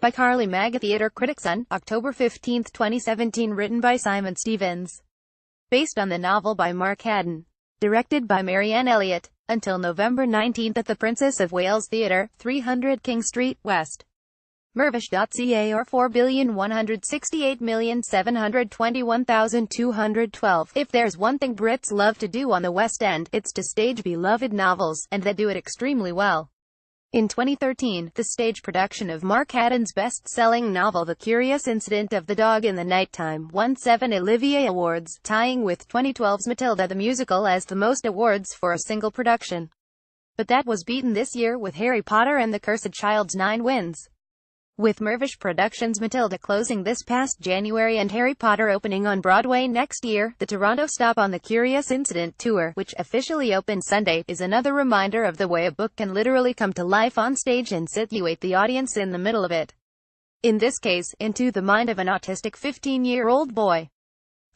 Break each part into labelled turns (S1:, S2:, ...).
S1: by Carly. MagaTheatre. CriticSun, October 15, 2017. Written by Simon Stevens. Based on the novel by Mark Haddon. Directed by Marianne Elliott. Until November 19 at the Princess of Wales Theatre, 300 King Street, West. Mirvish.ca or 4,168,721,212. If there's one thing Brits love to do on the West End, it's to stage beloved novels, and they do it extremely well. In 2013, the stage production of Mark Haddon's best-selling novel The Curious Incident of the Dog in the Nighttime won 7 Olivier Awards, tying with 2012's Matilda the Musical as the most awards for a single production. But that was beaten this year with Harry Potter and the Cursed Child's 9 wins. With Mirvish Productions' Matilda closing this past January and Harry Potter opening on Broadway next year, the Toronto stop on the Curious Incident tour, which officially opened Sunday, is another reminder of the way a book can literally come to life on stage and situate the audience in the middle of it. In this case, into the mind of an autistic 15-year-old boy.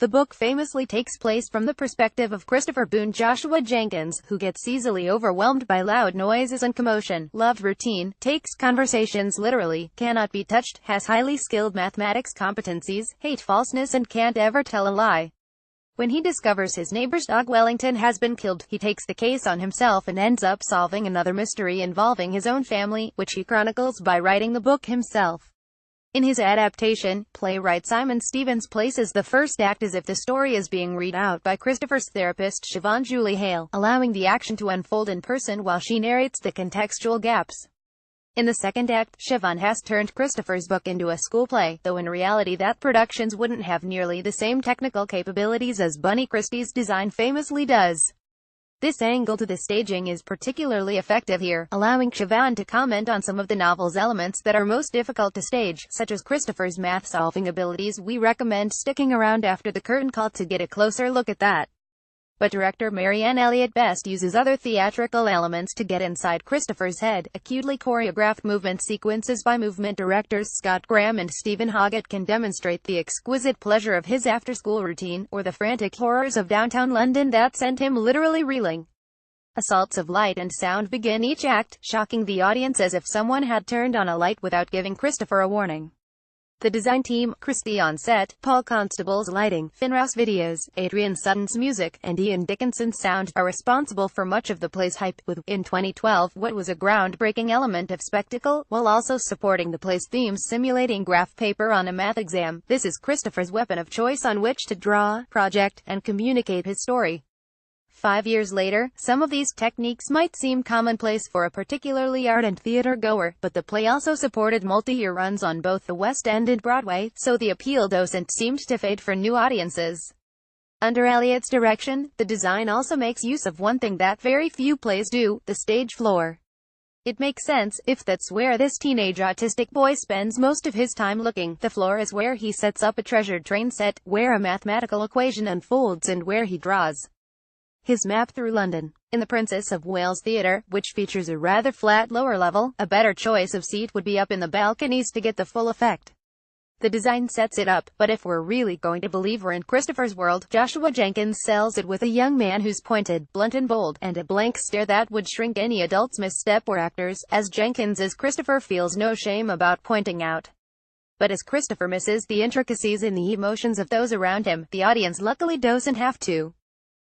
S1: The book famously takes place from the perspective of Christopher Boone Joshua Jenkins, who gets easily overwhelmed by loud noises and commotion, loves routine, takes conversations literally, cannot be touched, has highly skilled mathematics competencies, hates falseness and can't ever tell a lie. When he discovers his neighbor's dog Wellington has been killed, he takes the case on himself and ends up solving another mystery involving his own family, which he chronicles by writing the book himself. In his adaptation, playwright Simon Stevens places the first act as if the story is being read out by Christopher's therapist Siobhan Julie Hale, allowing the action to unfold in person while she narrates the contextual gaps. In the second act, Siobhan has turned Christopher's book into a school play, though in reality that productions wouldn't have nearly the same technical capabilities as Bunny Christie's design famously does. This angle to the staging is particularly effective here, allowing Siobhan to comment on some of the novel's elements that are most difficult to stage, such as Christopher's math-solving abilities. We recommend sticking around after the curtain call to get a closer look at that. But director Marianne Elliott best uses other theatrical elements to get inside Christopher's head. Acutely choreographed movement sequences by movement directors Scott Graham and Stephen Hoggett can demonstrate the exquisite pleasure of his after-school routine, or the frantic horrors of downtown London that sent him literally reeling. Assaults of light and sound begin each act, shocking the audience as if someone had turned on a light without giving Christopher a warning. The design team, Christie on set, Paul Constable's lighting, Finrouse videos, Adrian Sutton's music, and Ian Dickinson's sound, are responsible for much of the play's hype, with, in 2012, what was a groundbreaking element of spectacle, while also supporting the play's themes simulating graph paper on a math exam. This is Christopher's weapon of choice on which to draw, project, and communicate his story. 5 years later, some of these techniques might seem commonplace for a particularly ardent theater-goer, but the play also supported multi-year runs on both the West End and Broadway, so the appeal doesn't seem to fade for new audiences. Under Elliott's direction, the design also makes use of one thing that very few plays do, the stage floor. It makes sense, if that's where this teenage autistic boy spends most of his time looking. The floor is where he sets up a treasured train set, where a mathematical equation unfolds, and where he draws his map through London. In the Princess of Wales Theatre, which features a rather flat lower level, a better choice of seat would be up in the balconies to get the full effect. The design sets it up, but if we're really going to believe we're in Christopher's world, Joshua Jenkins sells it with a young man who's pointed, blunt and bold, and a blank stare that would shrink any adult's misstep or actors, as Jenkins as Christopher feels no shame about pointing out. But as Christopher misses the intricacies in the emotions of those around him, the audience luckily doesn't have to.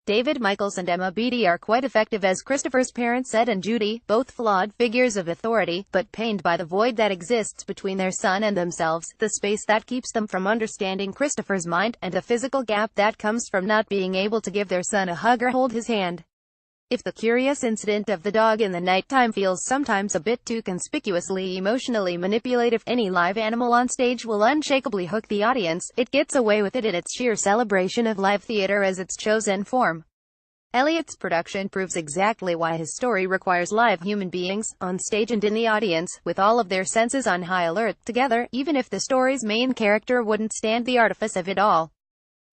S1: David Michaels and Emma Beattie are quite effective as Christopher's parents Ed and Judy, both flawed figures of authority, but pained by the void that exists between their son and themselves, the space that keeps them from understanding Christopher's mind, and a physical gap that comes from not being able to give their son a hug or hold his hand. If The Curious Incident of the Dog in the Nighttime feels sometimes a bit too conspicuously emotionally manipulative, any live animal on stage will unshakably hook the audience. It gets away with it in its sheer celebration of live theater as its chosen form. Elliott's production proves exactly why his story requires live human beings, on stage and in the audience, with all of their senses on high alert, together, even if the story's main character wouldn't stand the artifice of it all.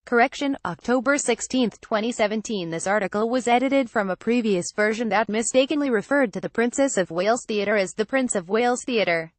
S1: Correction, October 16, 2017. This article was edited from a previous version that mistakenly referred to the Princess of Wales Theatre as the Prince of Wales Theatre.